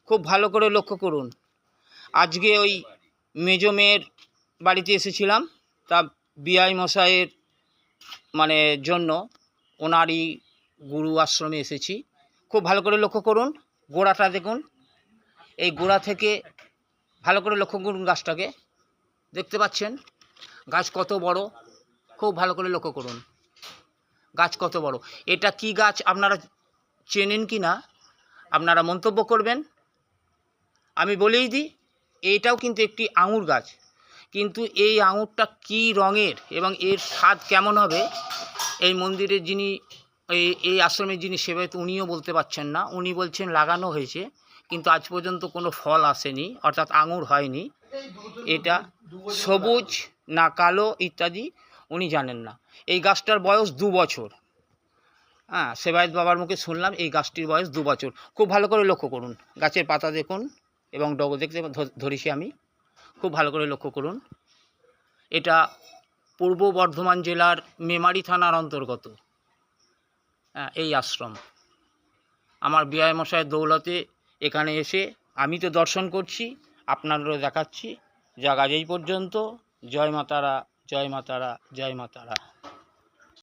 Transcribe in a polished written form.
খুব ভালো করে লক্ষ্য করুন। আজকে ওই মেজো মেয়ের বাড়িতে এসেছিলাম, তা বিআই মশাইয়ের জন্য ওনারই গুরু আশ্রমে এসেছি। খুব ভালো করে লক্ষ্য করুন, গোড়াটা দেখুন। এই গোড়া থেকে ভালো করে লক্ষ্য করুন, গাছটাকে দেখতে পাচ্ছেন? গাছ কত বড়, খুব ভালো করে লক্ষ্য করুন গাছ কত বড়। এটা কি গাছ আপনারা চেনেন কি না আপনারা মন্তব্য করবেন। আমি বলেই দিই, এইটাও কিন্তু একটি আঙুর গাছ, কিন্তু এই আঙুরটা কী রঙের এবং এর স্বাদ কেমন হবে, এই মন্দিরের যিনি এই আশ্রমের যিনি সেবায়ত উনিও বলতে পারছেন না। উনি বলছেন লাগানো হয়েছে, কিন্তু আজ পর্যন্ত কোনো ফল আসেনি, অর্থাৎ আঙুর হয়নি। এটা সবুজ না কালো ইত্যাদি উনি জানেন না। এই গাছটার বয়স 2 বছর। হ্যাঁ, সেবায়ত বাবার মুখে শুনলাম এই গাছটির বয়স 2 বছর। খুব ভালো করে লক্ষ্য করুন, গাছের পাতা দেখুন এবং ডগা দেখতে ধরেছি আমি। খুব ভালো করে লক্ষ্য করুন। এটা পূর্ব বর্ধমান জেলার মেমারি থানার অন্তর্গত এই আশ্রম। আমার বিআই মশাইয়ের দৌলতে এখানে এসে আমি তো দর্শন করছি, আপনাদেরও দেখাচ্ছি। জায়গা এই পর্যন্ত। জয় মা তারা, জয় মা তারা, জয় মা তারা।